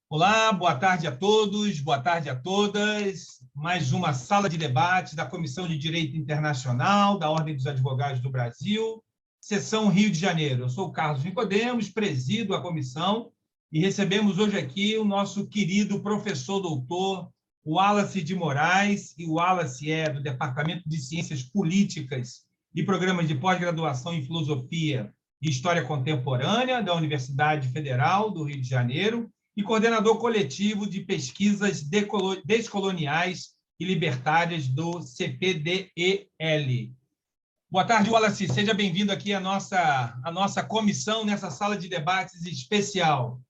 Olá, boa tarde a todos, boa tarde a todas. Mais uma sala de debate da Comissão de Direito Internacional da Ordem dos Advogados do Brasil, Seção Rio de Janeiro. Eu sou o Carlos Nicodemos, presido a comissão, e recebemos hoje aqui o nosso querido professor doutor Wallace de Moraes, e o Wallace é do Departamento de Ciências Políticas e Programas de Pós-Graduação em Filosofia e História Contemporânea da Universidade Federal do Rio de Janeiro, e coordenador coletivo de pesquisas descoloniais e libertárias do CPDEL. Boa tarde, Wallace. Seja bem-vindo aqui à nossa comissão, nessa sala de debates especial.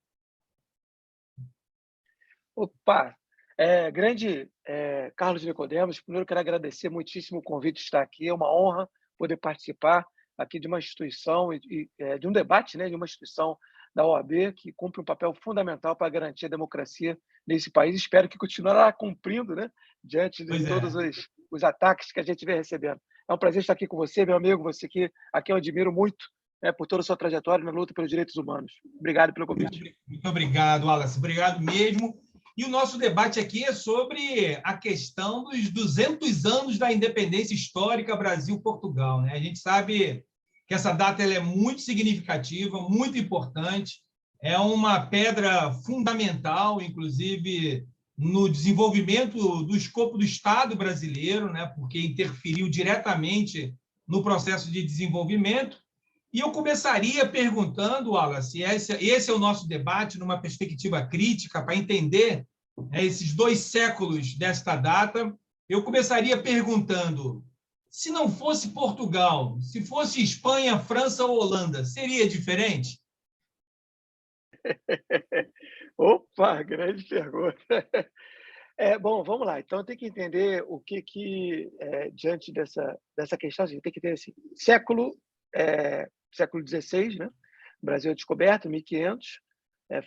Opa! Grande Carlos Nicodemos, primeiro quero agradecer muitíssimo o convite de estar aqui. É uma honra poder participar aqui de uma instituição, de um debate, né, de uma instituição da OAB, que cumpre um papel fundamental para garantir a democracia nesse país. Espero que continuará cumprindo, né, diante de todos os ataques que a gente vem recebendo. É um prazer estar aqui com você, meu amigo, você que aqui eu admiro muito, né, por toda a sua trajetória na luta pelos direitos humanos. Obrigado pelo convite. Muito obrigado, Wallace. Obrigado mesmo. E o nosso debate aqui é sobre a questão dos 200 anos da independência histórica Brasil-Portugal, né? A gente sabe que essa data ela é muito significativa, muito importante, é uma pedra fundamental, inclusive, no desenvolvimento do escopo do Estado brasileiro, né? Porque interferiu diretamente no processo de desenvolvimento. E eu começaria perguntando, Wallace, esse é o nosso debate numa perspectiva crítica para entender esses 2 séculos desta data. Eu começaria perguntando, se não fosse Portugal, se fosse Espanha, França ou Holanda, seria diferente? Opa, grande pergunta. Bom, vamos lá. Então, tem que entender o que diante dessa questão, a gente tem que ter assim, século XVI, né? O Brasil é descoberto, 1500,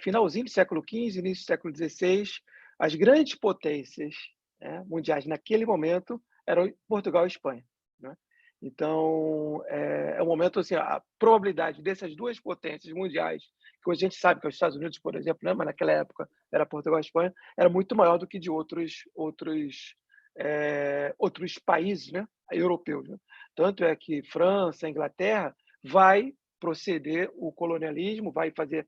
finalzinho do século XV, início do século XVI. As grandes potências, né, mundiais naquele momento eram Portugal e Espanha, né? Então, é um momento, assim, a probabilidade dessas 2 potências mundiais, que hoje a gente sabe que é os Estados Unidos, por exemplo, né, mas naquela época era Portugal e Espanha, era muito maior do que de outros países, né, europeus, né? Tanto é que França, Inglaterra, vai proceder o colonialismo, vai fazer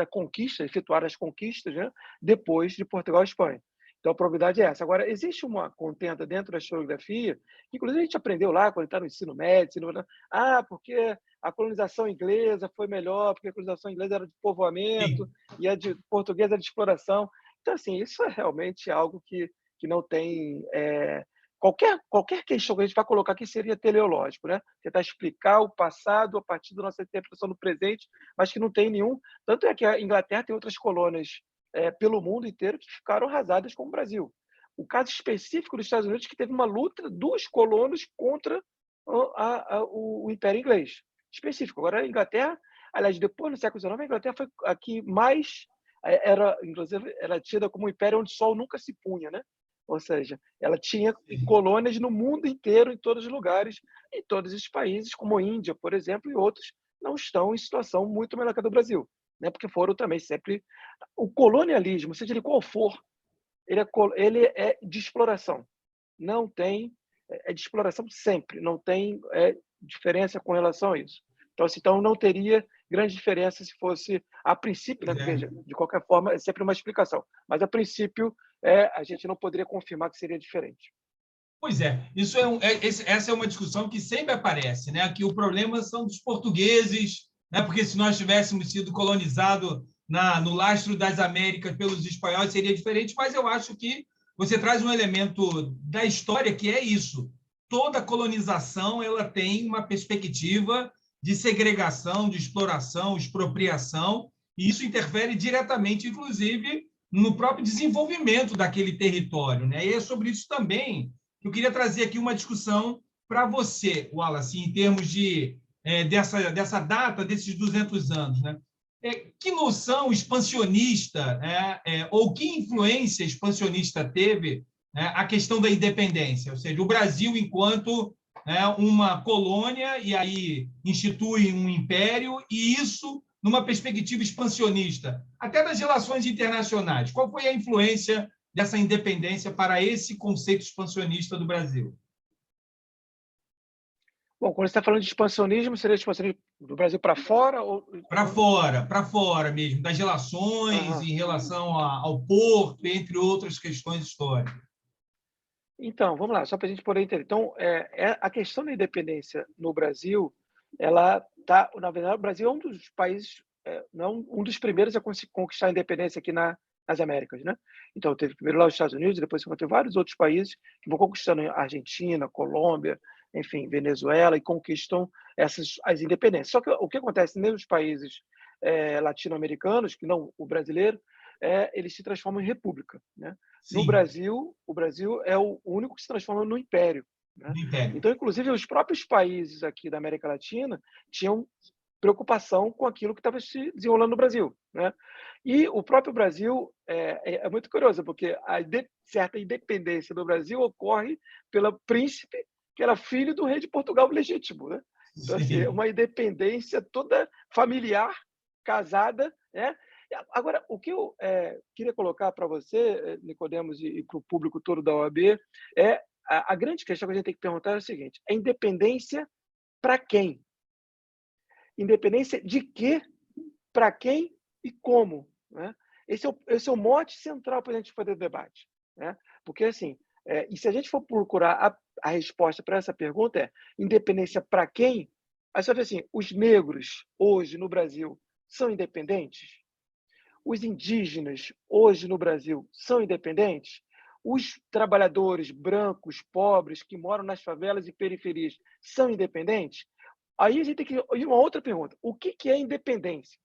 a conquista, efetuar as conquistas, né, depois de Portugal e Espanha. Então, a probabilidade é essa. Agora, existe uma contenda dentro da historiografia, que inclusive a gente aprendeu lá, quando está no ensino médio, porque a colonização inglesa foi melhor, porque a colonização inglesa era de povoamento, Sim. e a de portuguesa era de exploração. Então, assim, isso é realmente algo que não tem... Qualquer questão que a gente vai colocar aqui seria teleológico, né? Tentar explicar o passado a partir da nossa interpretação do presente, mas que não tem nenhum... Tanto é que a Inglaterra tem outras colônias pelo mundo inteiro que ficaram arrasadas com o Brasil. O caso específico dos Estados Unidos, que teve uma luta dos colonos contra o Império Inglês. Específico. Agora, a Inglaterra, aliás, depois, no século XIX, a Inglaterra foi a que mais inclusive, era tida como um império onde o sol nunca se punha, né? Ou seja, ela tinha colônias no mundo inteiro, em todos os lugares, em todos os países, como a Índia, por exemplo, e outros, não estão em situação muito melhor que a do Brasil, né? Porque foram também sempre... O colonialismo, seja ele qual for, ele é de exploração. Não tem... É de exploração sempre, não tem diferença com relação a isso. Então, não teria grande diferença se fosse, a princípio, né? Veja, de qualquer forma, é sempre uma explicação, mas a princípio a gente não poderia confirmar que seria diferente. Pois é, essa é uma discussão que sempre aparece, né? Que o problema são dos portugueses, né? Porque se nós tivéssemos sido colonizados no lastro das Américas pelos espanhóis seria diferente, mas eu acho que você traz um elemento da história que é isso. Toda colonização ela tem uma perspectiva de segregação, de exploração, expropriação, e isso interfere diretamente, inclusive, no próprio desenvolvimento daquele território, né? E é sobre isso também eu queria trazer aqui uma discussão para você, Wallace, em termos dessa data, desses 200 anos. Né? Que noção expansionista ou que influência expansionista teve a questão da independência? Ou seja, o Brasil enquanto uma colônia e aí institui um império, e isso numa perspectiva expansionista, até das relações internacionais? Qual foi a influência dessa independência para esse conceito expansionista do Brasil? Bom, quando você está falando de expansionismo, seria expansionismo do Brasil para fora? Para fora mesmo, das relações em relação ao porto, entre outras questões históricas. Então, vamos lá, só para a gente poder entender. Então, a questão da independência no Brasil, ela está, na verdade, o Brasil é um dos países, não um dos primeiros a conquistar a independência aqui nas Américas, né? Então, teve primeiro lá os Estados Unidos, depois você tem vários outros países que vão conquistando a Argentina, Colômbia, enfim, Venezuela, e conquistam as independências. Só que o que acontece nos países latino-americanos, que não o brasileiro, eles se transformam em república, né? No Sim, Brasil, o Brasil é o único que se transforma no império, né? do Império. Então, inclusive, os próprios países aqui da América Latina tinham preocupação com aquilo que estava se desenrolando no Brasil, né? E o próprio Brasil é muito curioso, porque certa independência do Brasil ocorre pelo príncipe, que era filho do rei de Portugal legítimo, né? Então, assim, é Sim. uma independência toda familiar, casada, né? Agora, o que eu queria colocar para você, Nicodemos, e para o público todo da OAB, é a grande questão que a gente tem que perguntar é o seguinte: é independência para quem? Independência de quê, para quem e como, né? Esse é o mote central para a gente fazer o debate, né? Porque, assim, e se a gente for procurar a resposta para essa pergunta independência para quem? Aí você vai ver assim, os negros, hoje, no Brasil, são independentes? Os indígenas, hoje, no Brasil, são independentes? Os trabalhadores brancos, pobres, que moram nas favelas e periferias, são independentes? Aí a gente tem que ir uma outra pergunta: o que é independência,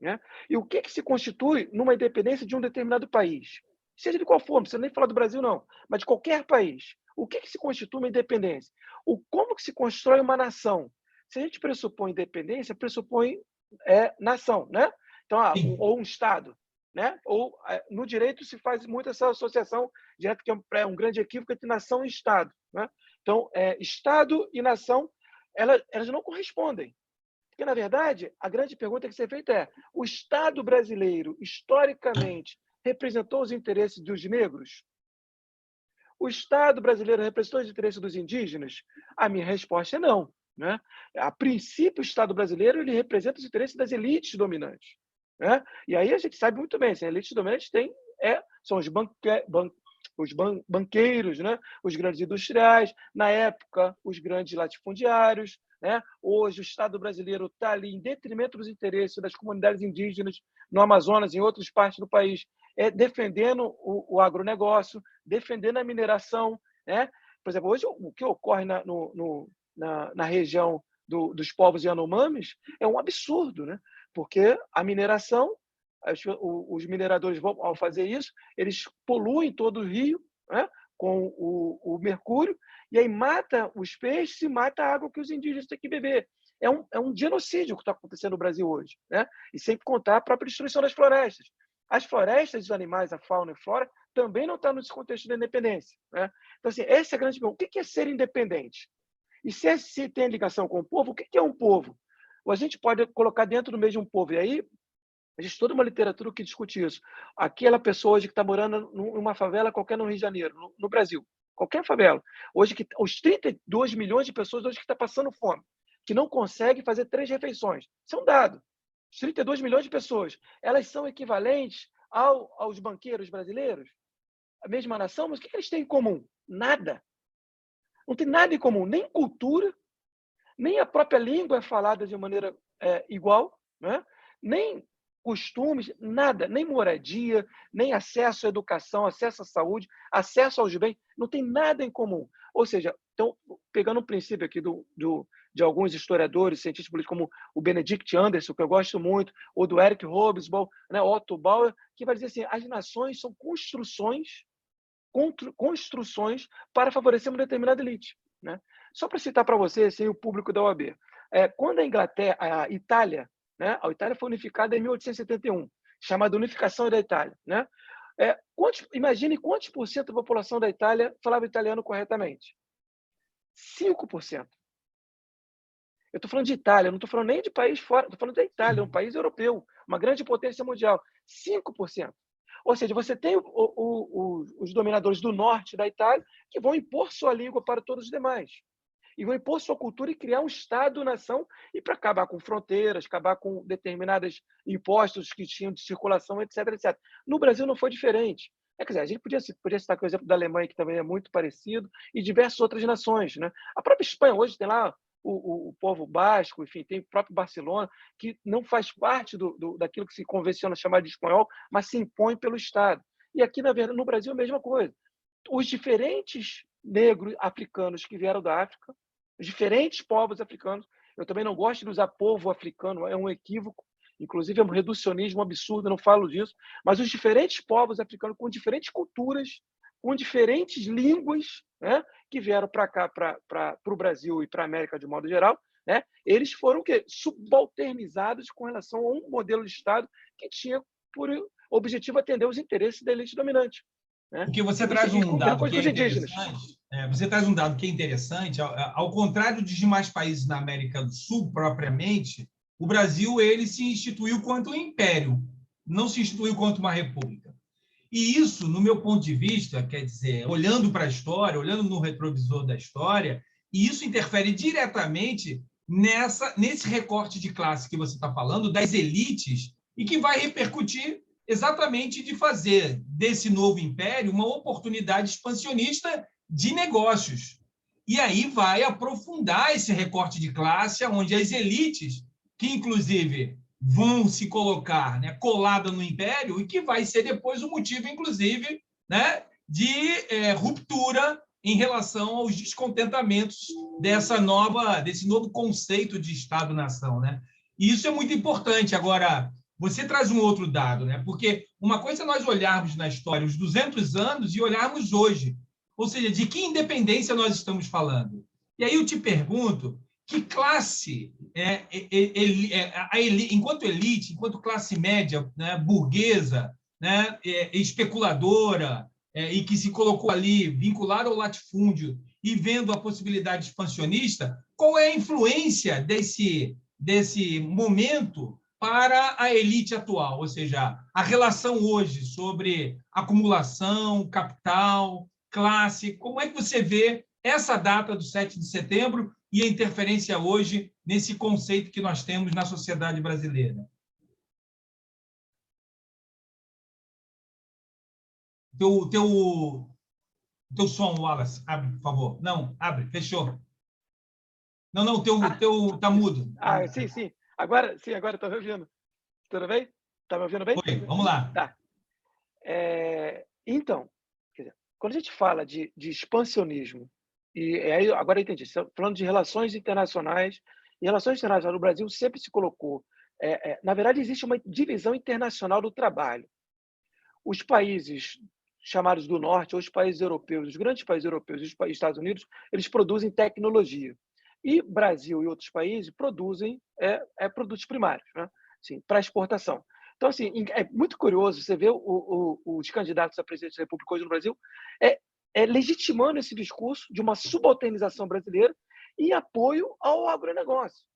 né? E o que se constitui numa independência de um determinado país? Seja de qual for, não precisa nem falar do Brasil, não, mas de qualquer país. O que se constitui uma independência? Como que se constrói uma nação? Se a gente pressupõe independência, pressupõe nação, né? Então, Sim. ou um Estado, né? Ou no direito se faz muito essa associação direta, que é um grande equívoco entre nação e Estado, né? Então, Estado e nação, elas não correspondem. Porque, na verdade, a grande pergunta que tem que ser feita é: o Estado brasileiro, historicamente, representou os interesses dos negros? O Estado brasileiro representou os interesses dos indígenas? A minha resposta é não, né? A princípio, o Estado brasileiro ele representa os interesses das elites dominantes, né? E aí a gente sabe muito bem, as elites dominantes são os banqueiros, né? Os grandes industriais, na época, os grandes latifundiários, né? Hoje, o Estado brasileiro está ali em detrimento dos interesses das comunidades indígenas no Amazonas e em outras partes do país, defendendo o agronegócio, defendendo a mineração, né? Por exemplo, hoje o que ocorre na região dos povos Yanomamis é um absurdo, né? Porque a mineração, os mineradores vão, ao fazer isso, eles poluem todo o rio, né? Com o mercúrio, e aí mata os peixes e mata a água que os indígenas têm que beber. É um genocídio que está acontecendo no Brasil hoje, né? E sem contar a própria destruição das florestas. As florestas, os animais, a fauna e a flora, também não estão nesse contexto da independência, né? Então, assim, essa é a grande pergunta. O que é ser independente? E se tem ligação com o povo, o que é um povo? Ou a gente pode colocar dentro do mesmo povo. E aí, existe toda uma literatura que discute isso. Aquela pessoa hoje que está morando numa favela qualquer no Rio de Janeiro, no Brasil, qualquer favela, hoje que os 32 milhões de pessoas hoje que estão passando fome, que não conseguem fazer 3 refeições. Isso é um dado. Os 32 milhões de pessoas, elas são equivalentes aos banqueiros brasileiros? A mesma nação, mas o que eles têm em comum? Nada. Não tem nada em comum, nem cultura, nem a própria língua é falada de maneira igual, né? Nem costumes, nada, nem moradia, nem acesso à educação, acesso à saúde, acesso aos bens, não tem nada em comum. Ou seja, então, pegando um princípio aqui de alguns historiadores, cientistas políticos, como o Benedict Anderson, que eu gosto muito, ou do Eric Hobsbawm, né, Otto Bauer, que vai dizer assim: as nações são construções para favorecer uma determinada elite, né? Só para citar para você, assim, o público da OAB, quando a Itália, né, a Itália foi unificada em 1871, chamada Unificação da Itália, né? Imagine quantos por cento da população da Itália falava italiano corretamente? 5%. Eu estou falando de Itália, não estou falando nem de país fora, estou falando da Itália, um país europeu, uma grande potência mundial, 5%. Ou seja, você tem os dominadores do norte da Itália que vão impor sua língua para todos os demais. E vão impor sua cultura e criar um Estado-nação e para acabar com fronteiras, acabar com determinados impostos que tinham de circulação, etc, etc. No Brasil não foi diferente. Quer dizer, a gente podia citar o exemplo da Alemanha, que também é muito parecido, e diversas outras nações, né? A própria Espanha hoje tem lá o povo basco, enfim, tem o próprio Barcelona, que não faz parte daquilo que se convenciona chamar de espanhol, mas se impõe pelo Estado. E aqui, na verdade, no Brasil, a mesma coisa. Os diferentes negros africanos que vieram da África, os diferentes povos africanos, eu também não gosto de usar povo africano, é um equívoco, inclusive é um reducionismo absurdo, eu não falo disso, mas os diferentes povos africanos com diferentes culturas, com diferentes línguas, né, que vieram para cá, para o Brasil e para a América de modo geral, né, eles foram o quê? Subalternizados com relação a um modelo de Estado que tinha por objetivo atender os interesses da elite dominante. Né? Porque você traz um dado que é indígenas. interessante. Você traz um dado que é interessante. Ao contrário dos demais países na América do Sul, propriamente, o Brasil ele se instituiu quanto um império, não se instituiu quanto uma república. E isso, no meu ponto de vista, quer dizer, olhando para a história, olhando no retrovisor da história, e isso interfere diretamente nesse recorte de classe que você está falando, das elites, e que vai repercutir exatamente de fazer desse novo império uma oportunidade expansionista de negócios. E aí vai aprofundar esse recorte de classe, onde as elites, que inclusive vão se colocar, né, colada no império, e que vai ser depois o motivo, inclusive, né, de ruptura em relação aos descontentamentos desse novo conceito de Estado-nação. Né? E isso é muito importante. Agora, você traz um outro dado, né? Porque uma coisa é nós olharmos na história os 200 anos e olharmos hoje. Ou seja, de que independência nós estamos falando? E aí eu te pergunto, que classe, enquanto elite, enquanto classe média, né, burguesa, né, especuladora, e que se colocou ali vinculada ao latifúndio e vendo a possibilidade expansionista, qual é a influência desse momento para a elite atual, ou seja, a relação hoje sobre acumulação, capital, classe, como é que você vê essa data do 7 de setembro e a interferência hoje nesse conceito que nós temos na sociedade brasileira? Teu som, Wallace, abre, por favor. Não, abre, fechou. Não, teu tá mudo. Sim. Agora estou me ouvindo. Tudo bem? Está me ouvindo bem? Oi, vamos lá. Tá. Então, quer dizer, quando a gente fala de expansionismo, e aí agora eu entendi, você está falando de relações internacionais, e relações internacionais no Brasil sempre se colocou. Na verdade, existe uma divisão internacional do trabalho. Os países chamados do Norte, ou os países europeus, os grandes países europeus e os Estados Unidos, eles produzem tecnologia. E Brasil e outros países produzem produtos primários, né? Assim, para exportação. Então, assim, é muito curioso você ver os candidatos à presidência da República hoje no Brasil legitimando esse discurso de uma subalternização brasileira e apoio ao agronegócio.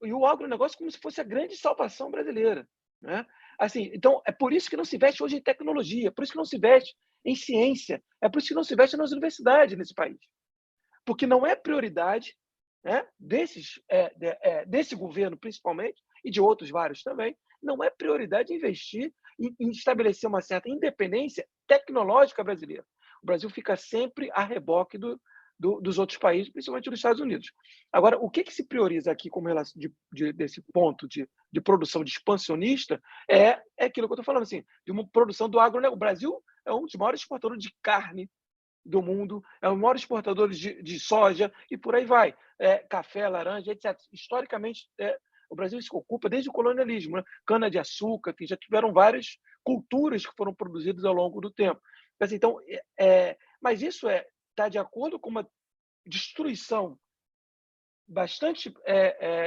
E o agronegócio como se fosse a grande salvação brasileira. Né? Assim, então, é por isso que não se investe hoje em tecnologia, é por isso que não se investe em ciência, é por isso que não se investe nas universidades nesse país. Porque não é prioridade, né, desse governo, principalmente, e de outros vários também, não é prioridade investir em estabelecer uma certa independência tecnológica brasileira. O Brasil fica sempre a reboque dos outros países, principalmente dos Estados Unidos. Agora, o que se prioriza aqui como relação desse ponto de produção de expansionista é aquilo que eu estou falando, assim, de uma produção do agronegócio. O Brasil é um dos maiores exportadores de carne do mundo, é o maior exportador de soja e por aí vai. Café, laranja, etc. Historicamente, o Brasil se ocupa desde o colonialismo, né? Cana-de-açúcar, enfim, já tiveram várias culturas que foram produzidas ao longo do tempo. Então, mas isso está de acordo com uma destruição bastante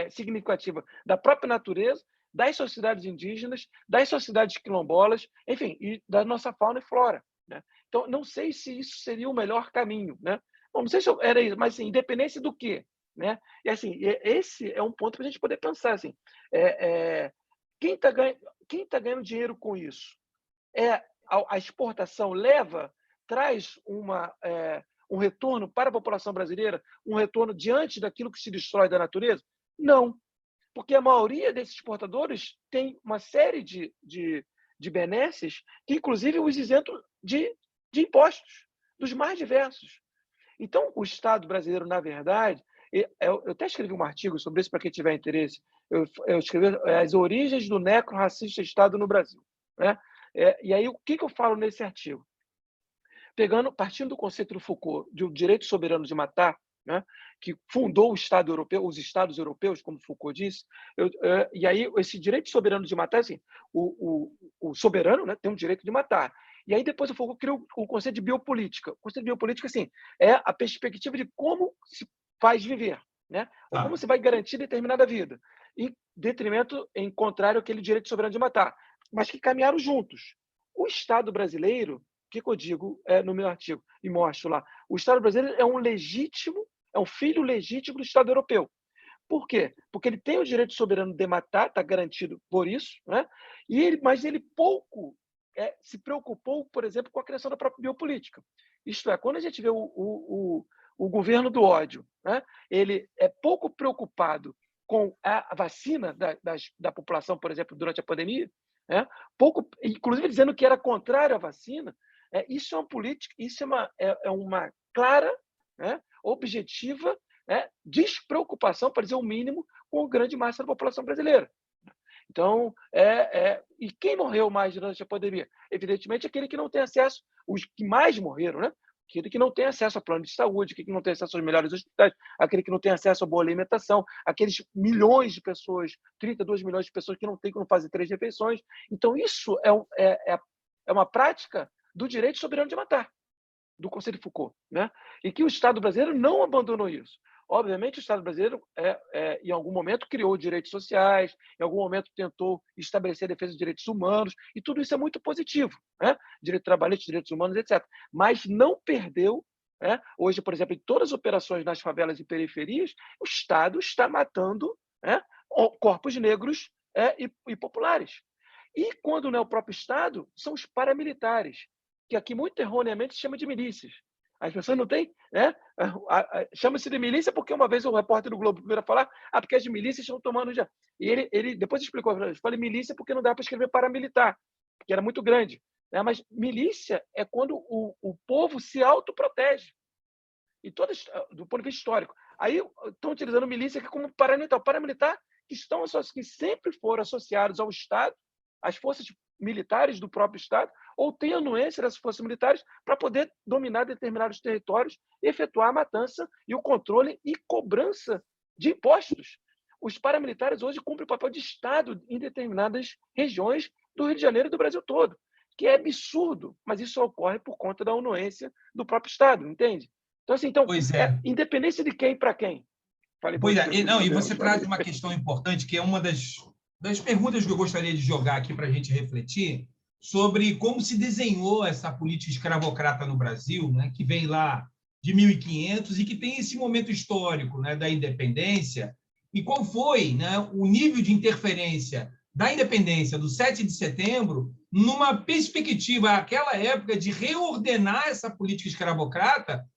significativa da própria natureza, das sociedades indígenas, das sociedades quilombolas, enfim, e da nossa fauna e flora. Né? Então, não sei se isso seria o melhor caminho. Né? Bom, não sei se era isso, mas assim, independência do quê? né? E assim, esse é um ponto para a gente poder pensar assim, é, é, quem tá ganhando dinheiro com isso? A exportação traz um retorno para a população brasileira, um retorno diante daquilo que se destrói da natureza? Não, porque a maioria desses exportadores tem uma série de benesses que, inclusive, os isentam de impostos, dos mais diversos. Então, o Estado brasileiro, na verdade, eu até escrevi um artigo sobre isso para quem tiver interesse. Eu escrevi as origens do necro-racista Estado no Brasil, né? E aí, o que eu falo nesse artigo? Partindo do conceito do Foucault, de um direito soberano de matar, né, que fundou o Estado europeu, os Estados europeus, como Foucault disse, e aí esse direito soberano de matar, assim, o soberano, né, tem um direito de matar. E aí depois o Foucault criou o conceito de biopolítica. O conceito de biopolítica, assim, é a perspectiva de como se faz viver, né, ou como se vai garantir determinada vida, em detrimento, em contrário àquele direito soberano de matar, mas que caminharam juntos. O Estado brasileiro, o que eu digo no meu artigo e mostro lá? O Estado brasileiro é um filho legítimo do Estado europeu. Por quê? Porque ele tem o direito soberano de matar, está garantido por isso, né? Mas ele pouco se preocupou, por exemplo, com a criação da própria biopolítica. Isto é, quando a gente vê o governo do ódio, né? Ele é pouco preocupado com a vacina da população, por exemplo, durante a pandemia, né? Pouco, inclusive dizendo que era contrário à vacina. Isso é uma política, isso é uma clara, né, objetiva, né, despreocupação, para dizer o mínimo, com a grande massa da população brasileira. Então, e quem morreu mais durante a pandemia? Evidentemente, aquele que não tem acesso, os que mais morreram, né? Aquele que não tem acesso a plano de saúde, aquele que não tem acesso aos melhores hospitais, aquele que não tem acesso a boa alimentação, aqueles milhões de pessoas, 32 milhões de pessoas que não têm como fazer 3 refeições. Então, isso é uma prática do direito soberano de matar, do Conselho de Foucault, né? E que o Estado brasileiro não abandonou isso. Obviamente, o Estado brasileiro, em algum momento, criou direitos sociais, em algum momento tentou estabelecer a defesa de direitos humanos, e tudo isso é muito positivo, né? Direito trabalhista, direitos humanos, etc. Mas não perdeu, né? Hoje, por exemplo, em todas as operações nas favelas e periferias, o Estado está matando, né, corpos negros e populares. E quando não é o próprio Estado, são os paramilitares, que aqui muito erroneamente se chama de milícias. As pessoas não têm, né? Chama-se de milícia porque uma vez o repórter do Globo veio falar, porque as milícias estão tomando já. E ele depois explicou, eu falei milícia porque não dá para escrever paramilitar, porque era muito grande, né? Mas milícia é quando o povo se autoprotege. E todas, do ponto de vista histórico. Aí estão utilizando milícia aqui como paramilitar. Paramilitar que sempre foram associados ao Estado, às forças militares do próprio Estado, ou têm anuência dessas forças militares para poder dominar determinados territórios e efetuar a matança e o controle e cobrança de impostos. Os paramilitares hoje cumprem o papel de Estado em determinadas regiões do Rio de Janeiro e do Brasil todo, que é absurdo, mas isso ocorre por conta da anuência do próprio Estado, entende? Então, assim, Pois é. independência de quem para quem. Falei Pois é. besteira, Não, e Deus, você traz uma questão importante, que é uma das perguntas que eu gostaria de jogar aqui para a gente refletir, sobre como se desenhou essa política escravocrata no Brasil, né, que vem lá de 1500 e que tem esse momento histórico, né, da independência, e qual foi, né, o nível de interferência da independência do 7 de setembro numa perspectiva, aquela época, de reordenar essa política escravocrata,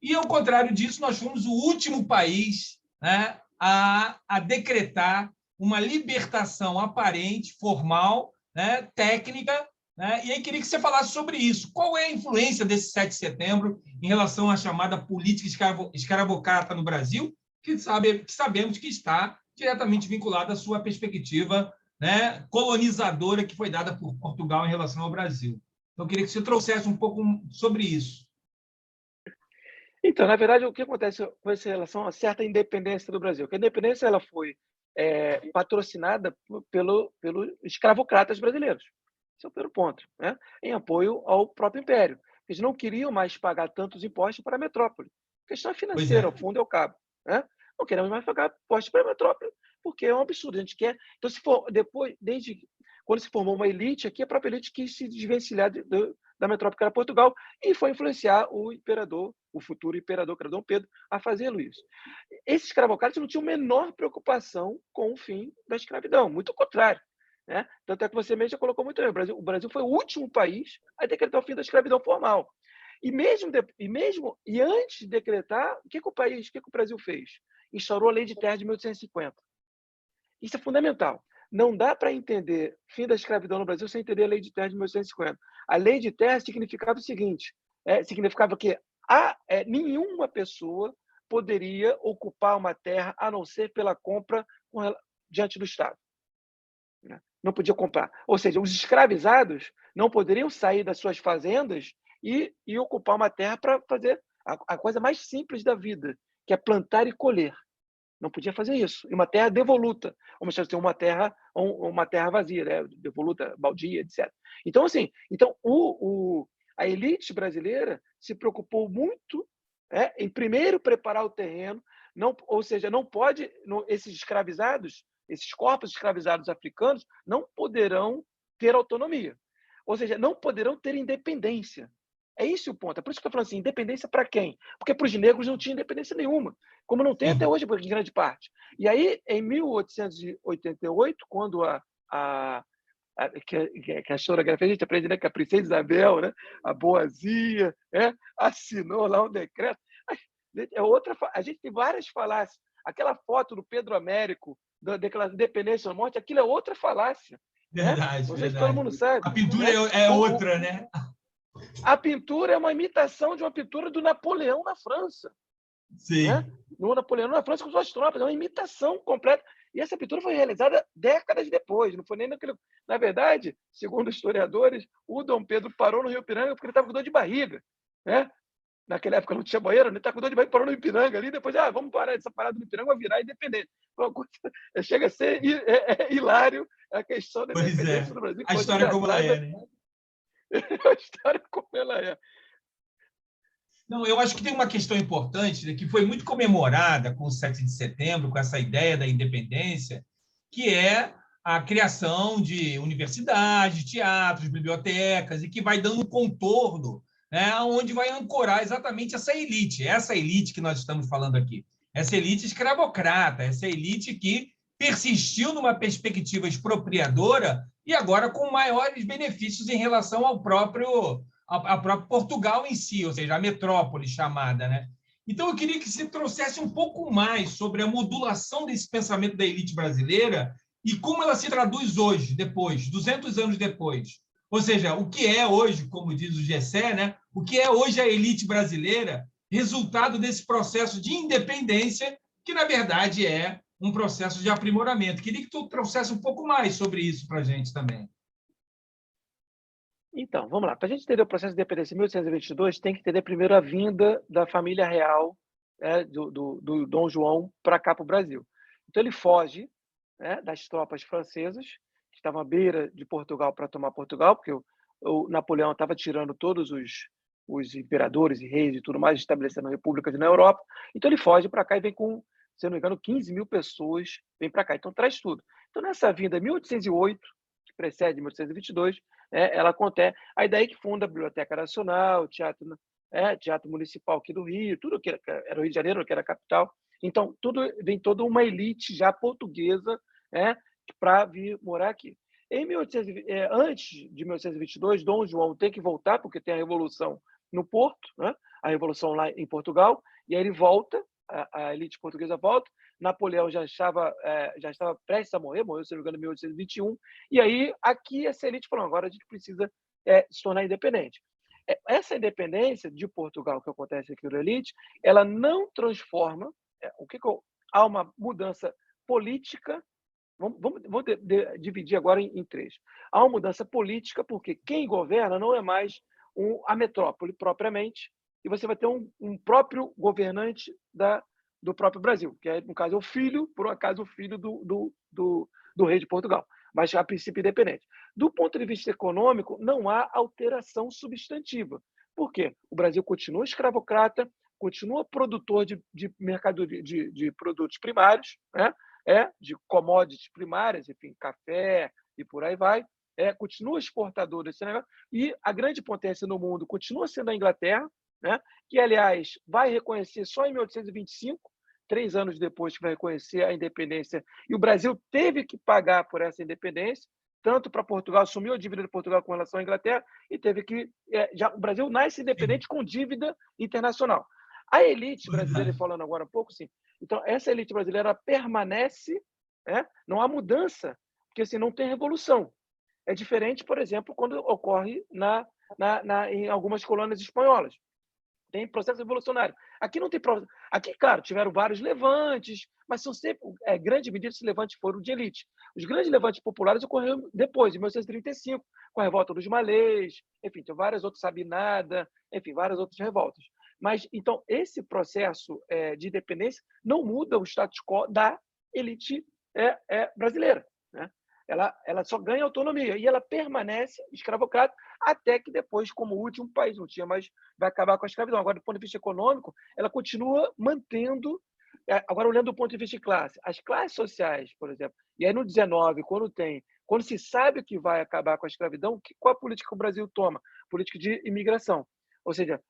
e, ao contrário disso, nós fomos o último país, né, a decretar uma libertação aparente, formal, né, técnica, né? E aí queria que você falasse sobre isso. Qual é a influência desse 7 de setembro em relação à chamada política escravocrata no Brasil, que sabemos que está diretamente vinculada à sua perspectiva, né, colonizadora que foi dada por Portugal em relação ao Brasil. Então, eu queria que você trouxesse um pouco sobre isso. Então, na verdade, o que acontece com essa relação a certa independência do Brasil? Que a independência ela foi patrocinada pelos escravocratas brasileiros. Esse é o primeiro ponto, né? Em apoio ao próprio Império. Eles não queriam mais pagar tantos impostos para a metrópole. A questão é Pois financeira, é. ao fundo e ao cabo, né? Não queremos mais pagar impostos para a metrópole, porque é um absurdo. A gente quer. Então, se for depois, desde quando se formou uma elite aqui, a própria elite quis se desvencilhar da metrópole que era Portugal e foi influenciar o imperador, o futuro imperador, que era Dom Pedro, a fazê-lo isso. Esses escravocratas não tinham a menor preocupação com o fim da escravidão, muito ao contrário. Né? Tanto é que você mesmo já colocou muito bem, o Brasil foi o último país a decretar o fim da escravidão formal. E antes de decretar, o que o Brasil fez? Instaurou a Lei de Terra de 1850. Isso é fundamental. Não dá para entender fim da escravidão no Brasil sem entender a Lei de Terra de 1850. A Lei de Terra significava o seguinte: significava que nenhuma pessoa poderia ocupar uma terra a não ser pela compra diante do Estado. Né? Não podia comprar. Ou seja, os escravizados não poderiam sair das suas fazendas e ocupar uma terra para fazer a coisa mais simples da vida, que é plantar e colher. Não podia fazer isso. E uma terra devoluta, ou seja, uma terra vazia, né? Devoluta, baldia, etc. Então, assim, a elite brasileira se preocupou muito em primeiro preparar o terreno, ou seja, não pode, esses escravizados, esses corpos escravizados africanos não poderão ter autonomia. Ou seja, não poderão ter independência. É esse o ponto. É por isso que eu estou falando assim, independência para quem? Porque para os negros não tinha independência nenhuma, como não tem até hoje, em grande parte. E aí, em 1888, quando que a historiografia, a gente aprende, né, que a princesa Isabel, né, a boazinha, assinou lá um decreto. A gente tem várias falácias. Aquela foto do Pedro Américo, da Declaração de Independência ou Morte, aquilo é outra falácia. Verdade, Não sei se todo verdade. mundo sabe. A pintura é outra, né? A pintura é uma imitação de uma pintura do Napoleão na França. Sim. Né? No Napoleão na França, com suas tropas. É uma imitação completa. E essa pintura foi realizada décadas depois. Não foi nem naquele... Na verdade, segundo historiadores, o Dom Pedro parou no Rio Ipiranga porque ele estava com dor de barriga. Né? Naquela época não tinha banheiro, ele estava com dor de barriga, parou no Ipiranga ali. Depois, vamos parar essa parada do Ipiranga, vai virar independente. Chega a ser hilário a questão da independência do Brasil. A história como ela é, né? A história como ela é. Não, eu acho que tem uma questão importante, né, que foi muito comemorada com o 7 de setembro, com essa ideia da independência, que é a criação de universidades, teatros, bibliotecas, e que vai dando um contorno, né, onde vai ancorar exatamente essa elite que nós estamos falando aqui. Essa elite escravocrata, essa elite que persistiu numa perspectiva expropriadora e agora com maiores benefícios em relação ao próprio Portugal em si, ou seja, a metrópole chamada, né? Então, eu queria que você trouxesse um pouco mais sobre a modulação desse pensamento da elite brasileira e como ela se traduz hoje, depois, 200 anos depois. Ou seja, o que é hoje, como diz o Gessé, né? O que é hoje a elite brasileira, resultado desse processo de independência, que, na verdade, é um processo de aprimoramento. Queria que tu trouxesse um pouco mais sobre isso para a gente também. Então, vamos lá. Para a gente entender o processo de independência em 1822, tem que entender primeiro a vinda da família real, do Dom João para cá, para o Brasil. Então, ele foge das tropas francesas, que estavam à beira de Portugal para tomar Portugal, porque o Napoleão estava tirando todos os imperadores e reis e tudo mais, estabelecendo repúblicas na Europa. Então, ele foge para cá e vem com, se não me engano, 15 mil pessoas, vem para cá. Então, traz tudo. Então, nessa vinda, em 1808, que precede 1822, ela acontece. Aí daí que funda a Biblioteca Nacional, Teatro Municipal aqui do Rio, tudo que era o Rio de Janeiro, que era a capital. Então, vem toda uma elite já portuguesa para vir morar aqui. Antes de 1822, Dom João tem que voltar, porque tem a Revolução no Porto, a Revolução lá em Portugal, e aí ele volta, a elite portuguesa volta. Napoleão já estava prestes a morreu, se não me engano, em 1821, e aí aqui essa elite falou, agora a gente precisa se tornar independente. Essa independência de Portugal que acontece aqui na elite, ela não transforma, há uma mudança política. Vamos dividir agora em três. Há uma mudança política, porque quem governa não é mais a metrópole propriamente, e você vai ter um próprio governante do próprio Brasil, que no caso é o filho, por um acaso, o filho do rei de Portugal, mas a princípio independente. Do ponto de vista econômico, não há alteração substantiva. Por quê? O Brasil continua escravocrata, continua produtor de mercadoria, de produtos primários, de commodities primárias, enfim, café e por aí vai. continua exportador desse negócio, e a grande potência no mundo continua sendo a Inglaterra, né, que, aliás, vai reconhecer só em 1825, 3 anos depois que vai reconhecer a independência, e o Brasil teve que pagar por essa independência, tanto para Portugal, assumiu a dívida de Portugal com relação à Inglaterra, e teve que. O Brasil nasce independente com dívida internacional. A elite brasileira, falando agora um pouco, sim. Então, essa elite brasileira permanece, não há mudança, porque assim, não tem revolução. É diferente, por exemplo, quando ocorre em algumas colônias espanholas. Tem processo revolucionário. Aqui não tem processo. Aqui, claro, tiveram vários levantes, mas são sempre, grande medida, esses levantes foram de elite. Os grandes levantes populares ocorreram depois, em 1935, com a revolta dos malês, enfim, tem várias outras, Sabinada, enfim, várias outras revoltas. Mas, então, esse processo de independência não muda o status quo da elite brasileira, né? Ela só ganha autonomia e ela permanece escravocrata até que depois, como último país, não tinha mais, vai acabar com a escravidão. Agora, do ponto de vista econômico, ela continua mantendo. Agora, olhando do ponto de vista de classe, as classes sociais, por exemplo, e aí no 19, quando se sabe que vai acabar com a escravidão, qual a política que o Brasil toma? Política de imigração. Ou seja,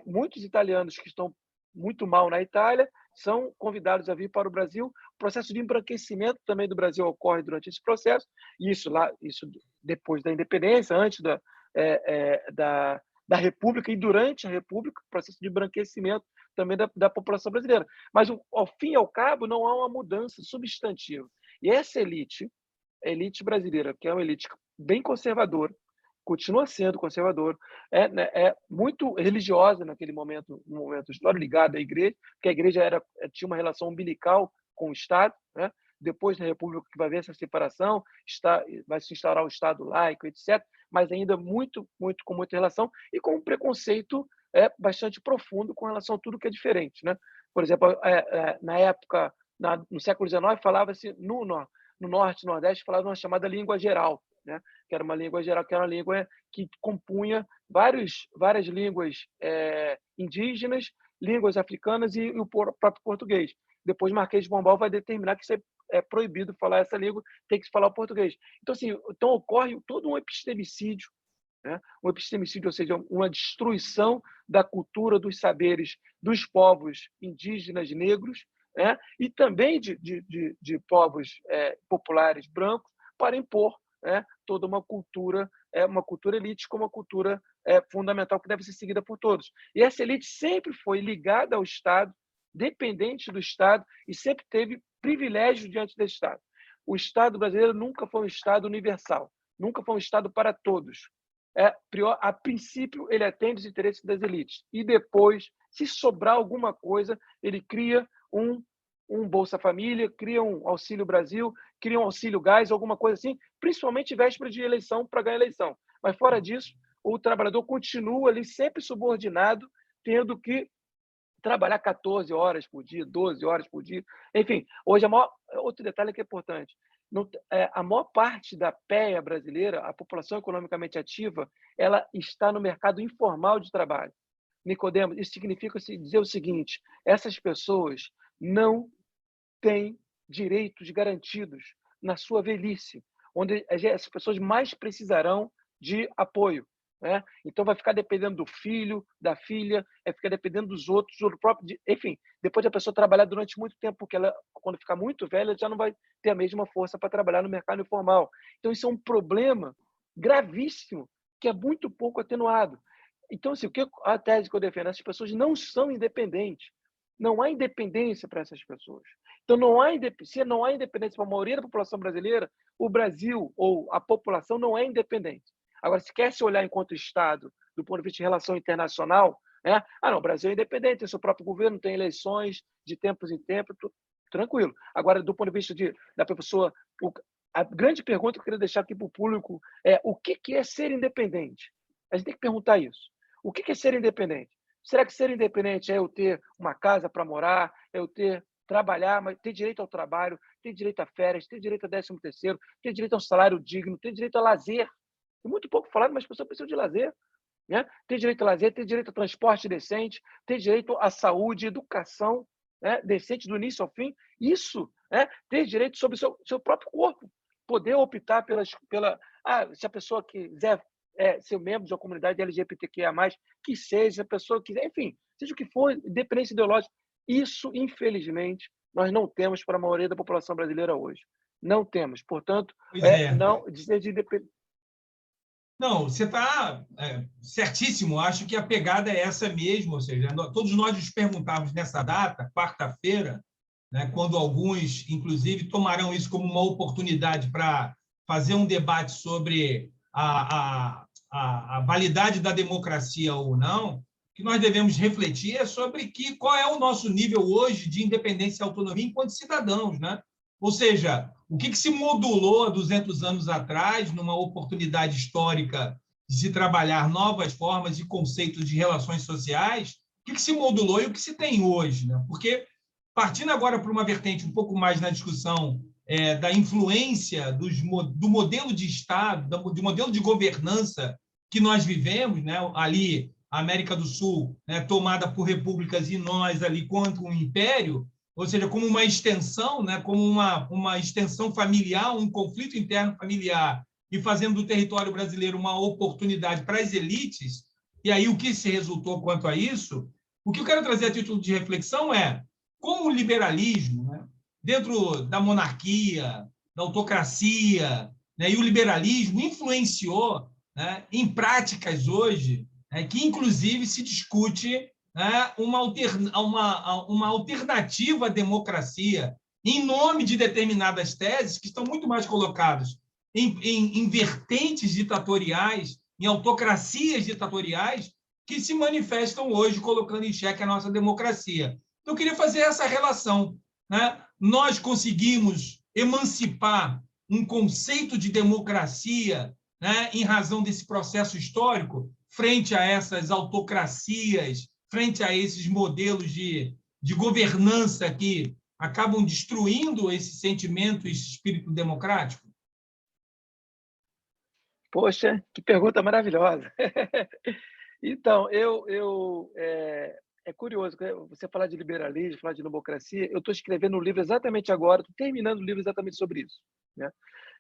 muitos italianos que estão muito mal na Itália são convidados a vir para o Brasil. O processo de embranquecimento também do Brasil ocorre durante esse processo, isso depois da independência, antes da República e durante a República, o processo de embranquecimento também da população brasileira. Mas, ao fim e ao cabo, não há uma mudança substantiva. E essa elite, a elite brasileira, que é uma elite bem conservadora, continua sendo conservador, muito religiosa naquele momento, no momento histórico, ligada à igreja, porque a igreja tinha uma relação umbilical com o Estado, né? Depois da República que vai haver essa separação, vai se instaurar o Estado laico, etc., mas ainda muito, muito com muita relação e com um preconceito bastante profundo com relação a tudo que é diferente, né? Por exemplo, na época, no século XIX, falava-se no Norte e Nordeste, falava uma chamada língua geral, né? Que era uma língua geral, que era uma língua que compunha várias línguas indígenas, línguas africanas e o próprio português. Depois, Marquês de Pombal vai determinar que é proibido falar essa língua, tem que se falar o português. Então, assim, ocorre todo um epistemicídio, né? Um epistemicídio, ou seja, uma destruição da cultura, dos saberes dos povos indígenas negros, né? E também de povos populares brancos, para impor toda uma cultura elítica, uma cultura fundamental que deve ser seguida por todos. E essa elite sempre foi ligada ao Estado, dependente do Estado, e sempre teve privilégio diante do Estado. O Estado brasileiro nunca foi um Estado universal, nunca foi um Estado para todos. A princípio, ele atende os interesses das elites. E depois, se sobrar alguma coisa, ele cria um Bolsa Família, cria um Auxílio Brasil, cria um Auxílio Gás, alguma coisa assim, principalmente véspera de eleição, para ganhar eleição. Mas, fora disso, o trabalhador continua ali sempre subordinado, tendo que trabalhar 14 horas por dia, 12 horas por dia. Enfim, hoje, outro detalhe que é importante, a maior parte da PEA brasileira, a população economicamente ativa, ela está no mercado informal de trabalho. Nicodemo, isso significa dizer o seguinte: essas pessoas não têm direitos garantidos na sua velhice, onde as pessoas mais precisarão de apoio, né? Então, vai ficar dependendo do filho, da filha, vai ficar dependendo dos outros, do próprio, enfim, depois da pessoa trabalhar durante muito tempo, porque ela, quando ficar muito velha, já não vai ter a mesma força para trabalhar no mercado informal. Então, isso é um problema gravíssimo, que é muito pouco atenuado. Então, assim, a tese que eu defendo, essas pessoas não são independentes. Não há independência para essas pessoas. Então, se não há independência para a maioria da população brasileira, o Brasil ou a população não é independente. Agora, se quer se olhar enquanto Estado, do ponto de vista de relação internacional, né? Não, o Brasil é independente, tem seu próprio governo, tem eleições de tempos em tempos, tranquilo. Agora, do ponto de vista da pessoa, a grande pergunta que eu queria deixar aqui para o público é: o que é ser independente? A gente tem que perguntar isso. O que é ser independente? Será que ser independente é eu ter uma casa para morar, é eu trabalhar, mas ter direito ao trabalho, ter direito a férias, ter direito a 13º, ter direito a um salário digno, ter direito a lazer? É muito pouco falado, mas as pessoas precisam de lazer, né? Ter direito a lazer, ter direito a transporte decente, ter direito à saúde, educação, né, decente do início ao fim. Isso, ter direito sobre o seu próprio corpo, poder optar Se a pessoa quiser ser membro de uma comunidade LGBTQIA+, que seja, se a pessoa quiser, enfim, seja o que for, independência ideológica, isso, infelizmente, nós não temos para a maioria da população brasileira hoje. Não temos. Portanto, Pois é. não dizer de independência. Não, você está certíssimo. Acho que a pegada é essa mesmo. Ou seja, todos nós nos perguntávamos nessa data, quarta-feira, né, quando alguns, inclusive, tomarão isso como uma oportunidade para fazer um debate sobre a validade da democracia ou não, que nós devemos refletir é sobre qual é o nosso nível hoje de independência e autonomia enquanto cidadãos, né? Ou seja, o que se modulou há 200 anos atrás, numa oportunidade histórica de se trabalhar novas formas e conceitos de relações sociais, o que se modulou e o que se tem hoje, né? Porque, partindo agora para uma vertente um pouco mais na discussão da influência do modelo de Estado, do modelo de governança que nós vivemos, né? Ali, a América do Sul, né, tomada por repúblicas e nós ali contra um império, ou seja, como uma extensão, né, como uma extensão familiar, um conflito interno familiar, e fazendo do território brasileiro uma oportunidade para as elites, e aí o que se resultou quanto a isso, o que eu quero trazer a título de reflexão é como o liberalismo, né, dentro da monarquia, da autocracia, né, e o liberalismo influenciou, né, em práticas hoje, né, que inclusive se discute uma alternativa à democracia em nome de determinadas teses que estão muito mais colocadas em vertentes ditatoriais, em autocracias ditatoriais, que se manifestam hoje colocando em xeque a nossa democracia. Então, eu queria fazer essa relação, né? Nós conseguimos emancipar um conceito de democracia, né, em razão desse processo histórico, frente a essas autocracias, frente a esses modelos de governança que acabam destruindo esse sentimento, esse espírito democrático? Poxa, que pergunta maravilhosa. Então, é curioso, você falar de liberalismo, falar de democracia, eu estou escrevendo um livro exatamente agora, estou terminando o livro exatamente sobre isso, né?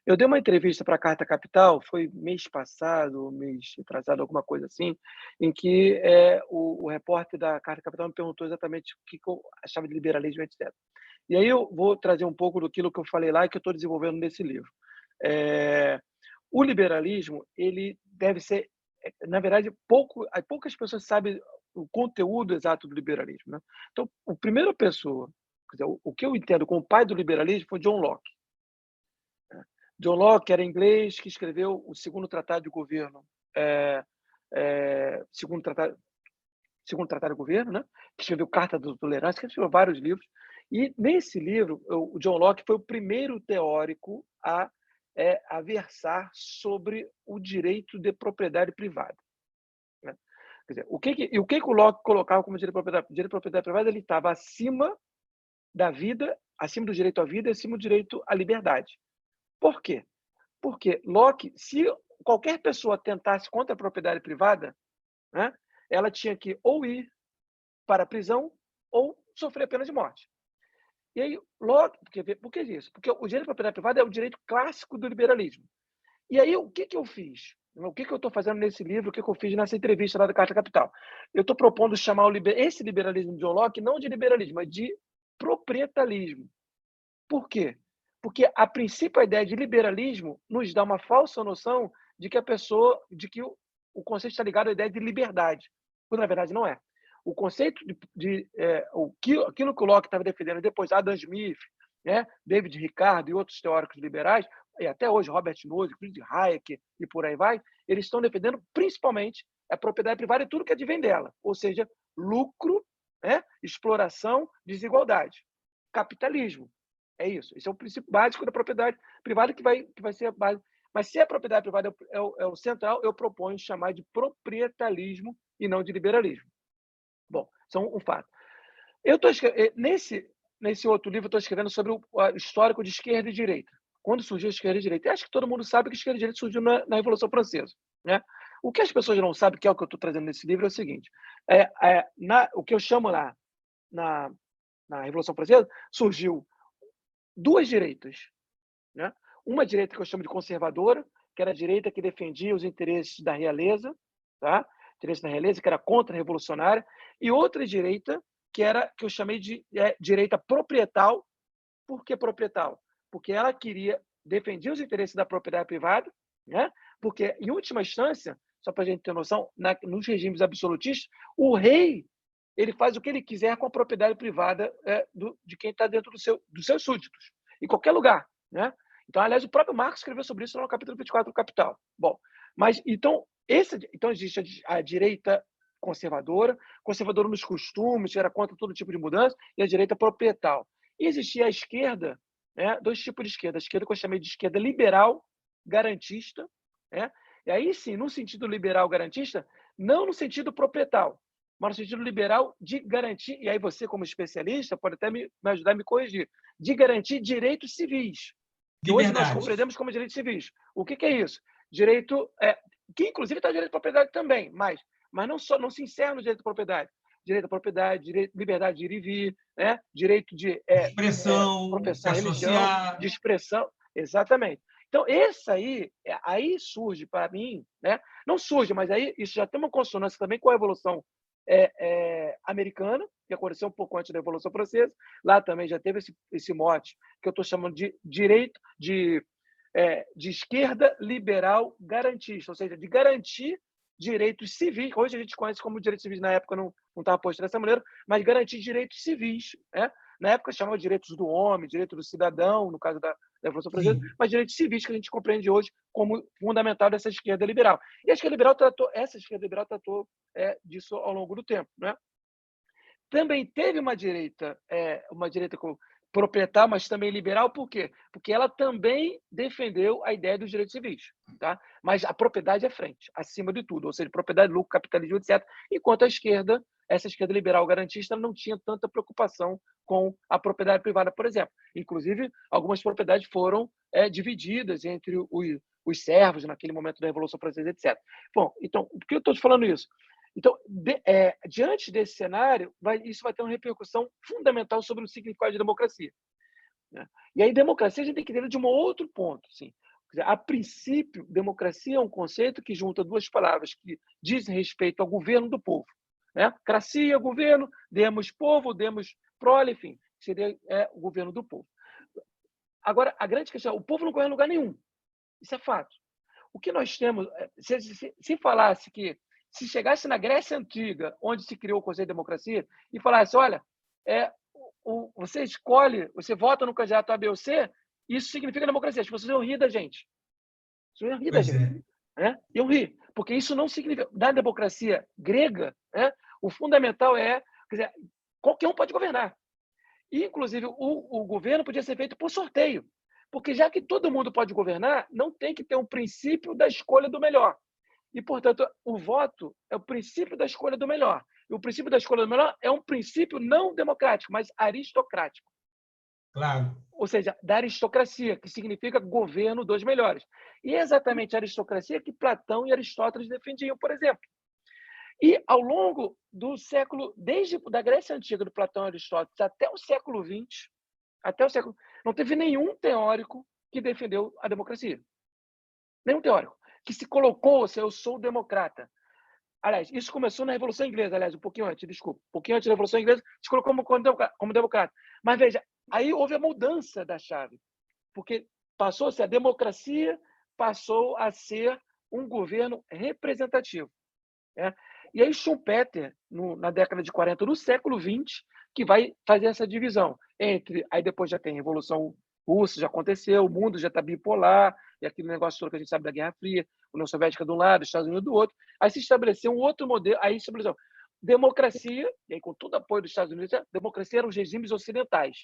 Eu dei uma entrevista para a Carta Capital, foi mês passado, mês retrasado, alguma coisa assim, em que o repórter da Carta Capital me perguntou exatamente o que eu achava de liberalismo, etc. E aí eu vou trazer um pouco daquilo que eu falei lá e que eu estou desenvolvendo nesse livro. O liberalismo, ele deve ser, na verdade, poucas pessoas sabem o conteúdo exato do liberalismo, né? Então, a primeira pessoa, quer dizer, o que eu entendo como pai do liberalismo foi John Locke. John Locke era inglês, que escreveu o segundo tratado de governo, segundo tratado de governo, né? Que escreveu Carta da Tolerância, que escreveu vários livros. E nesse livro, o John Locke foi o primeiro teórico a versar sobre o direito de propriedade privada, né? Quer dizer, o que o Locke colocava como direito de propriedade? O direito de propriedade privada, ele estava acima da vida, acima do direito à vida e acima do direito à liberdade. Por quê? Porque Locke, se qualquer pessoa tentasse contra a propriedade privada, né, ela tinha que ou ir para a prisão ou sofrer a pena de morte. E aí, Locke, por que isso? Porque o direito à propriedade privada é o direito clássico do liberalismo. E aí, o que eu fiz? O que eu estou fazendo nesse livro? O que eu fiz nessa entrevista lá da Carta Capital? Eu estou propondo chamar esse liberalismo de John Locke não de liberalismo, mas de proprietarismo. Por quê? Porque, a princípio, a ideia de liberalismo nos dá uma falsa noção de que o conceito está ligado à ideia de liberdade, quando na verdade não é. O conceito aquilo que o Locke estava defendendo, depois Adam Smith, né, David Ricardo e outros teóricos liberais, e até hoje Robert Nozick, Friedrich Hayek e por aí vai, eles estão defendendo principalmente a propriedade privada e tudo que advém dela, ou seja, lucro, né, exploração, desigualdade, capitalismo. É isso. Esse é o princípio básico da propriedade privada que vai ser a base. Mas se a propriedade privada é o central, eu proponho chamar de proprietarismo e não de liberalismo. Bom, isso é um fato. Eu estou nesse outro livro, eu estou escrevendo sobre o histórico de esquerda e direita. Quando surgiu a esquerda e direita? Eu acho que todo mundo sabe que a esquerda e direita surgiu na Revolução Francesa, né? O que as pessoas não sabem, que é o que eu estou trazendo nesse livro, é o seguinte: o que eu chamo lá na Revolução Francesa, surgiu duas direitas, né? Uma direita que eu chamo de conservadora, que era a direita que defendia os interesses da realeza, tá? Interesses da realeza, que era contra-revolucionária, e outra direita que eu chamei de direita proprietal. Por que proprietal? Porque ela defendia os interesses da propriedade privada, né? Porque, em última instância, só para a gente ter noção, nos regimes absolutistas, o rei ele faz o que ele quiser com a propriedade privada de quem está dentro dos seus súditos, em qualquer lugar, né? Então, aliás, o próprio Marx escreveu sobre isso no capítulo 24 do Capital. Bom, mas então existe a direita conservadora nos costumes, era contra todo tipo de mudança, e a direita proprietal. E existia a esquerda, né? Dois tipos de esquerda. A esquerda que eu chamei de esquerda liberal garantista, né? E aí sim, no sentido liberal garantista, não no sentido proprietal, mas no sentido liberal de garantir, e aí você, como especialista, pode até me ajudar a me corrigir, de garantir direitos civis, que hoje nós Liberdade. compreendemos como direitos civis. O que é isso? Direito, que inclusive está direito à propriedade também, mas não se encerra no direito à propriedade. Direito à propriedade, liberdade de ir e vir, né? Direito de Expressão, se professar religião, de associar. expressão, exatamente. Então, esse aí surge para mim, né? Não surge, mas aí isso já tem uma consonância também com a Revolução americana, que aconteceu um pouco antes da Revolução Francesa. Lá também já teve esse mote que eu estou chamando de direito de esquerda liberal garantista, ou seja, de garantir direitos civis, hoje a gente conhece como direitos civis, na época não estava posto dessa maneira, mas garantir direitos civis, né? Na época chamava de direitos do homem, direito do cidadão, no caso da Revolução Francesa, Sim. mas direitos civis que a gente compreende hoje como fundamental dessa esquerda liberal. E essa esquerda liberal tratou disso ao longo do tempo, né? Também teve uma direita proprietária, mas também liberal, por quê? Porque ela também defendeu a ideia dos direitos civis, tá? Mas a propriedade é frente, acima de tudo, ou seja, propriedade, lucro, capitalismo, etc. Enquanto essa esquerda liberal garantista, não tinha tanta preocupação com a propriedade privada, por exemplo. Inclusive, algumas propriedades foram divididas entre os servos naquele momento da Revolução Francesa, etc. Bom, então, por que eu estou te falando isso? Então, diante desse cenário, isso vai ter uma repercussão fundamental sobre o significado de democracia, né? E aí, democracia, a gente tem que entender de um outro ponto. Assim. A princípio, democracia é um conceito que junta duas palavras que dizem respeito ao governo do povo, né? Cracia, governo, demos povo, demos prole, enfim, seria o governo do povo. Agora, a grande questão é o povo não governa em lugar nenhum. Isso é fato. O que nós temos, se falasse que, se chegasse na Grécia Antiga, onde se criou o conceito de democracia, e falasse, olha, você escolhe, você vota no candidato A, B ou C, isso significa democracia. As pessoas iam rir da gente. Iam rir da Pois gente. é. Né? Iam rir. Porque isso não significa... Na democracia grega, né, o fundamental quer dizer, qualquer um pode governar. E, inclusive, o governo podia ser feito por sorteio. Porque, já que todo mundo pode governar, não tem que ter um princípio da escolha do melhor. E, portanto, o voto é o princípio da escolha do melhor. E o princípio da escolha do melhor é um princípio não democrático, mas aristocrático. Claro. Ou seja, da aristocracia, que significa governo dos melhores. E é exatamente a aristocracia que Platão e Aristóteles defendiam, por exemplo. E, ao longo do século, desde da Grécia Antiga, do Platão e Aristóteles, até o século XX, não teve nenhum teórico que defendeu a democracia. Nenhum teórico que se colocou, eu sou democrata. Aliás, isso começou na Revolução Inglesa, aliás, um pouquinho antes da Revolução Inglesa, se colocou como democrata. Mas veja, aí houve a mudança da chave, porque a democracia passou a ser um governo representativo, né? E aí Schumpeter, na década de 40 do século XX, que vai fazer essa divisão entre... Aí depois já tem a Revolução Russa, já aconteceu, o mundo já está bipolar, e aquele negócio todo que a gente sabe da Guerra Fria, União Soviética de um lado, Estados Unidos do outro. Aí se estabeleceu um outro modelo, aí se estabeleceu democracia, e aí com todo o apoio dos Estados Unidos, a democracia eram os regimes ocidentais,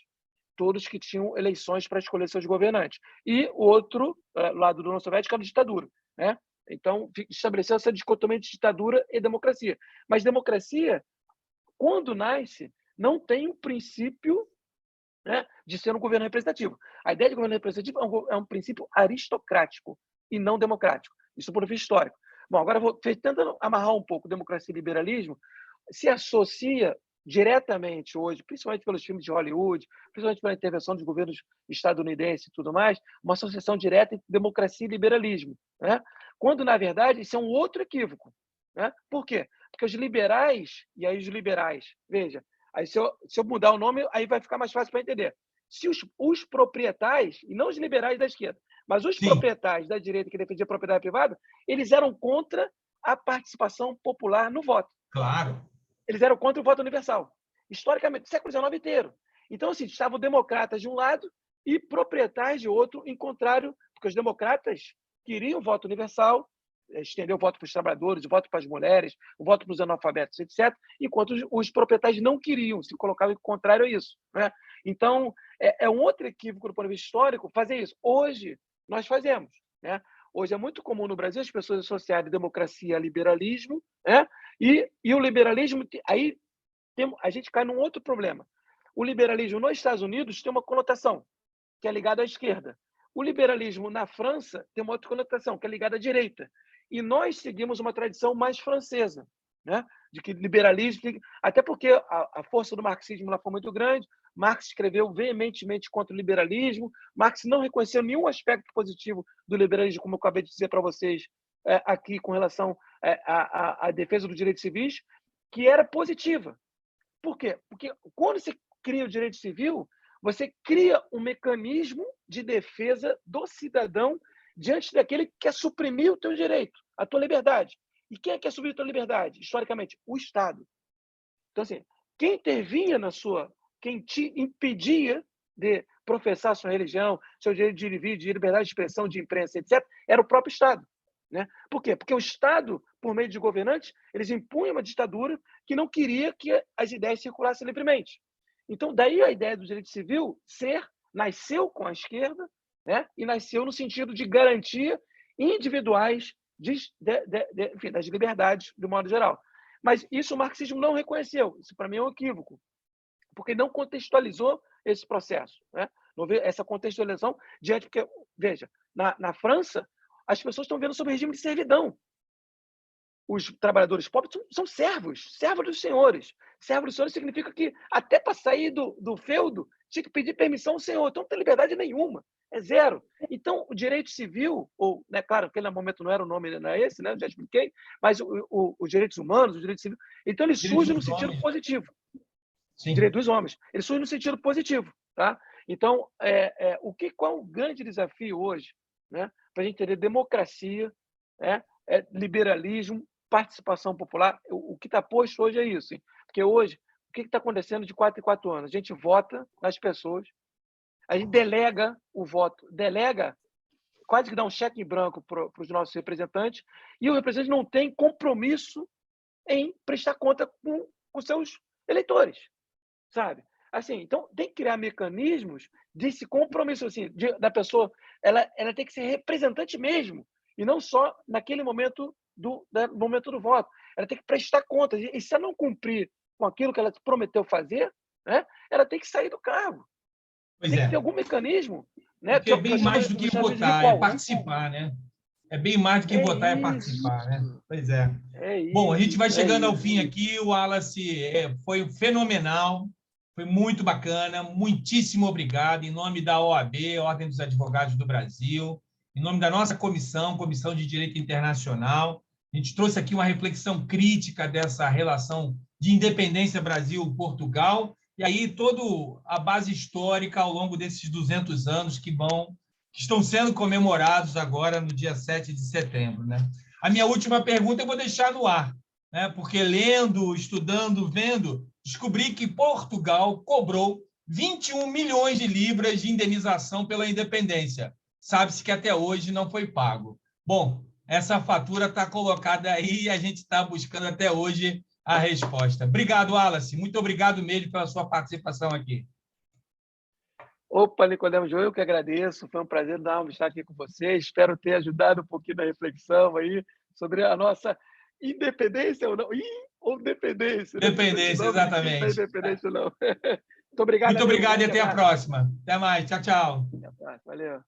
todos que tinham eleições para escolher seus governantes. E o outro lado da União Soviética era a ditadura, né? Então, estabeleceu essa dicotomia de ditadura e democracia. Mas democracia, quando nasce, não tem um princípio, né, de ser um governo representativo. A ideia de governo representativo é um princípio aristocrático e não democrático. Isso por um fim histórico. Bom, agora tentando amarrar um pouco democracia e liberalismo, se associa diretamente hoje, principalmente pelos filmes de Hollywood, principalmente pela intervenção dos governos estadunidenses e tudo mais, uma associação direta entre democracia e liberalismo, né? Quando, na verdade, isso é um outro equívoco, né? Por quê? Porque os liberais, e aí os liberais, veja, aí se eu mudar o nome, aí vai ficar mais fácil para entender. Se os proprietários, e não os liberais da esquerda, mas os Sim, proprietários da direita que defendiam a propriedade privada, eles eram contra a participação popular no voto. claro. Eles eram contra o voto universal. Historicamente, século XIX inteiro. Então, assim, estavam democratas de um lado e proprietários de outro, em contrário, porque os democratas queriam o voto universal, estender o voto para os trabalhadores, o voto para as mulheres, o voto para os analfabetos, etc., enquanto os proprietários não queriam, se colocavam contrário a isso, né? Então, é um outro equívoco do ponto de vista histórico fazer isso. Hoje, nós fazemos, né? Hoje é muito comum no Brasil as pessoas associarem democracia a liberalismo, né? E o liberalismo, aí a gente cai num outro problema. O liberalismo nos Estados Unidos tem uma conotação, que é ligada à esquerda. O liberalismo na França tem uma outra conotação, que é ligada à direita. E nós seguimos uma tradição mais francesa, né? De que liberalismo... Até porque a força do marxismo lá foi muito grande, Marx escreveu veementemente contra o liberalismo, Marx não reconheceu nenhum aspecto positivo do liberalismo, como eu acabei de dizer para vocês aqui com relação à defesa dos direitos civis, que era positiva. Por quê? Porque quando você cria o direito civil, você cria um mecanismo de defesa do cidadão diante daquele que quer suprimir o teu direito, a tua liberdade. E quem é que quer suprimir a tua liberdade? Historicamente, o Estado. Então, assim, quem intervinha quem te impedia de professar sua religião, seu direito de ir e vir, de liberdade de expressão, de imprensa, etc., era o próprio Estado. Né? Por quê? Porque o Estado, por meio de governantes, eles impunham uma ditadura que não queria que as ideias circulassem livremente. Então, daí a ideia do direito civil nasceu com a esquerda, né? E nasceu no sentido de garantia individuais enfim, das liberdades, de modo geral. Mas isso o marxismo não reconheceu. Isso, para mim, é um equívoco, porque não contextualizou esse processo, né? Não vê essa contextualização diante, porque, veja, na França, as pessoas estão vendo sobre o regime de servidão. Os trabalhadores pobres são servos dos senhores. Servo dos senhores significa que até para sair do feudo tinha que pedir permissão ao senhor. Então não tem liberdade nenhuma, é zero. Então o direito civil, ou, né, claro, naquele momento não era o nome, não é esse, né? Eu já expliquei, mas os direitos humanos, os direitos civis, então ele surge no sentido positivo. Sim. Direito dos homens, ele surge no sentido positivo, tá? Então qual é o grande desafio hoje, né? Para a gente entender democracia, né? Liberalismo, participação popular. O que está posto hoje é isso. Hein? Porque hoje, o que está acontecendo de 4 em 4 anos? A gente vota nas pessoas, a gente delega o voto, quase que dá um cheque em branco para os nossos representantes, e o representante não tem compromisso em prestar conta com seus eleitores, sabe? Assim, então, tem que criar mecanismos desse compromisso, assim, da pessoa, ela tem que ser representante mesmo, e não só naquele momento momento do voto. Ela tem que prestar contas. E se ela não cumprir com aquilo que ela prometeu fazer, né, ela tem que sair do cargo. Pois tem que é. ter algum mecanismo. Né, Porque é bem mais do que votar, é participar, né? É bem mais do que votar, é participar, né? Pois é. Bom, a gente vai chegando ao fim aqui. O Wallace foi fenomenal, foi muito bacana. Muitíssimo obrigado. Em nome da OAB, Ordem dos Advogados do Brasil, em nome da nossa Comissão de Direito Internacional, a gente trouxe aqui uma reflexão crítica dessa relação de independência Brasil-Portugal, e aí toda a base histórica ao longo desses 200 anos que estão sendo comemorados agora no dia 7 de setembro. Né? A minha última pergunta eu vou deixar no ar, né? Porque lendo, estudando, vendo, descobri que Portugal cobrou 21 milhões de libras de indenização pela independência. Sabe-se que até hoje não foi pago. Bom, essa fatura está colocada aí e a gente está buscando até hoje a resposta. Obrigado, Wallace. Muito obrigado mesmo pela sua participação aqui. Opa, Nicodemo João, eu que agradeço. Foi um prazer estar aqui com você. Espero ter ajudado um pouquinho na reflexão aí sobre a nossa independência ou não. Ou dependência. Dependência, exatamente. Não é independência, não. Muito obrigado. Muito obrigado e até a próxima. Até mais. Tchau, tchau. Até a próxima. Valeu.